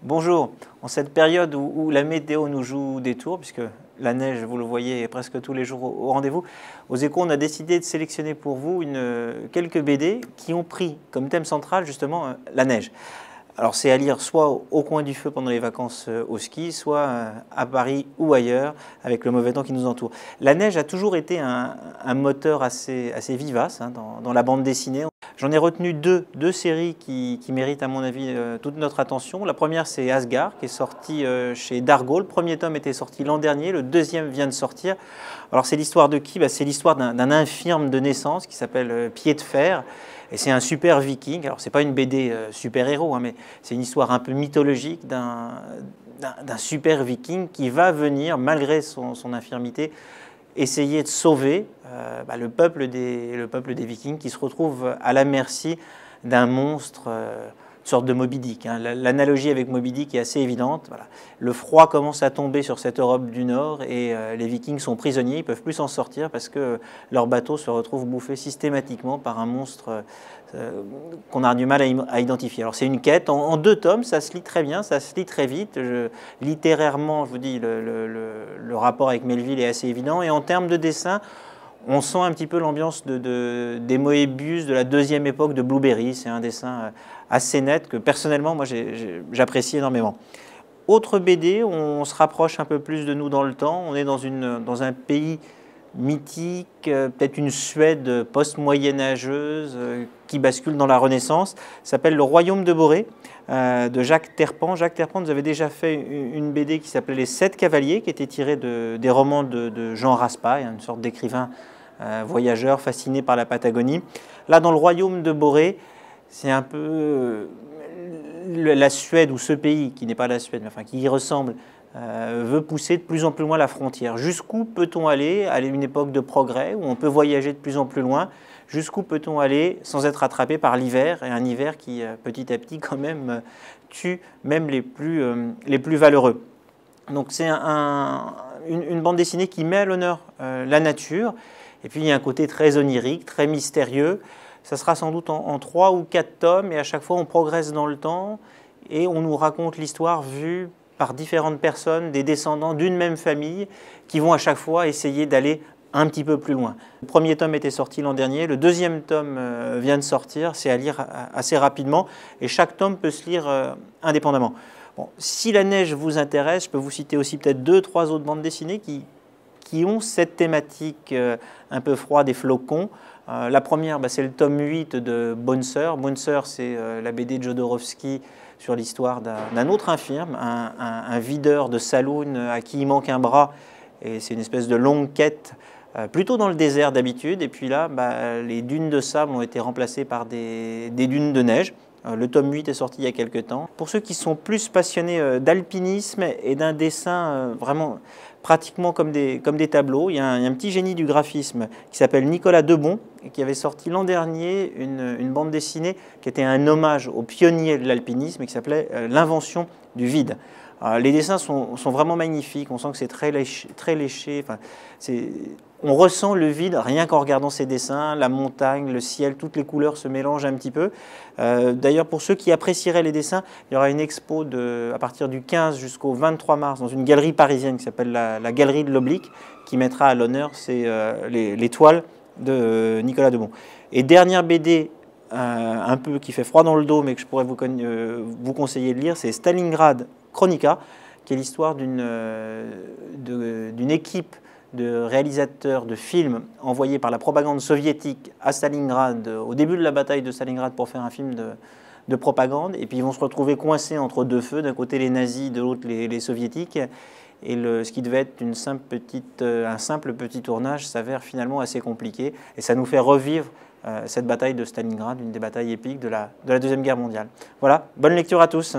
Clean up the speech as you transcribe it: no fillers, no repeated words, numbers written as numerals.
Bonjour, en cette période où la météo nous joue des tours, puisque la neige, vous le voyez, est presque tous les jours au rendez-vous, aux Échos, on a décidé de sélectionner pour vous quelques BD qui ont pris comme thème central justement la neige. Alors c'est à lire soit au coin du feu pendant les vacances au ski, soit à Paris ou ailleurs avec le mauvais temps qui nous entoure. La neige a toujours été un moteur assez vivace dans la bande dessinée. J'en ai retenu deux séries qui méritent à mon avis toute notre attention. La première c'est Asgard qui est sorti chez Dargaud. Le premier tome était sorti l'an dernier, le deuxième vient de sortir. Alors c'est l'histoire de qui? C'est l'histoire d'un infirme de naissance qui s'appelle Pied de Fer. Et c'est un super viking. Alors, ce n'est pas une BD super-héros, mais c'est une histoire un peu mythologique d'un super viking qui va venir, malgré son infirmité, essayer de sauver le peuple des vikings qui se retrouve à la merci d'un monstre, une sorte de Moby Dick. L'analogie avec Moby Dick est assez évidente. Voilà. Le froid commence à tomber sur cette Europe du Nord et les vikings sont prisonniers, ils ne peuvent plus s'en sortir parce que leur bateau se retrouve bouffé systématiquement par un monstre qu'on a du mal à identifier. Alors c'est une quête en deux tomes, ça se lit très bien, ça se lit très vite. Littérairement, je vous dis, le rapport avec Melville est assez évident. Et en termes de dessin, on sent un petit peu l'ambiance des Moebius de la deuxième époque de Blueberry. C'est un dessin assez net que personnellement, moi, j'apprécie énormément. Autre BD, on se rapproche un peu plus de nous dans le temps. On est dans un pays mythique, peut-être une Suède post-moyenâgeuse qui bascule dans la Renaissance. Ça s'appelle Le Royaume de Borée de Jacques Terpan. Jacques Terpan nous avait déjà fait une BD qui s'appelait Les Sept Cavaliers, qui était tirée des romans de Jean Raspail, une sorte d'écrivain voyageur fasciné par la Patagonie. Là, dans Le Royaume de Borée, c'est un peu la Suède, ou ce pays qui n'est pas la Suède, mais enfin qui y ressemble, veut pousser de plus en plus loin la frontière. Jusqu'où peut-on aller à une époque de progrès, où on peut voyager de plus en plus loin? Jusqu'où peut-on aller sans être attrapé par l'hiver, et un hiver qui, petit à petit, quand même, tue même les plus valeureux. Donc c'est une bande dessinée qui met à l'honneur la nature, et puis il y a un côté très onirique, très mystérieux. Ça sera sans doute en 3 ou 4 tomes, et à chaque fois on progresse dans le temps, et on nous raconte l'histoire vue par différentes personnes, des descendants d'une même famille, qui vont à chaque fois essayer d'aller un petit peu plus loin. Le premier tome était sorti l'an dernier, le deuxième tome vient de sortir, c'est à lire assez rapidement, et chaque tome peut se lire indépendamment. Bon, si la neige vous intéresse, je peux vous citer aussi peut-être 2-3 autres bandes dessinées qui ont cette thématique un peu froide des flocons. La première, c'est le tome 8 de Bonne Sœur. Bonne Sœur, c'est la BD de Jodorowsky sur l'histoire d'un autre infirme, un videur de saloon à qui il manque un bras. Et c'est une espèce de longue quête, plutôt dans le désert d'habitude. Et puis là, les dunes de sable ont été remplacées par des dunes de neige. Le tome 8 est sorti il y a quelques temps. Pour ceux qui sont plus passionnés d'alpinisme et d'un dessin vraiment pratiquement comme des tableaux, il y a un petit génie du graphisme qui s'appelle Nicolas Debon et qui avait sorti l'an dernier une bande dessinée qui était un hommage aux pionniers de l'alpinisme et qui s'appelait L'invention du vide. Les dessins sont vraiment magnifiques, on sent que c'est très léché. Enfin, on ressent le vide rien qu'en regardant ces dessins, la montagne, le ciel, toutes les couleurs se mélangent un petit peu. D'ailleurs, pour ceux qui apprécieraient les dessins, il y aura une expo à partir du 15 jusqu'au 23 mars dans une galerie parisienne qui s'appelle la Galerie de l'Oblique, qui mettra à l'honneur les toiles de Nicolas Debon. Et dernière BD un peu qui fait froid dans le dos, mais que je pourrais vous conseiller de lire, c'est Stalingrad Chronica, qui est l'histoire d'une équipe de réalisateurs de films envoyés par la propagande soviétique à Stalingrad au début de la bataille de Stalingrad pour faire un film de propagande. Et puis ils vont se retrouver coincés entre deux feux, d'un côté les nazis, de l'autre les soviétiques. Et ce qui devait être un simple petit tournage s'avère finalement assez compliqué. Et ça nous fait revivre cette bataille de Stalingrad, une des batailles épiques de la Deuxième Guerre mondiale. Voilà, bonne lecture à tous.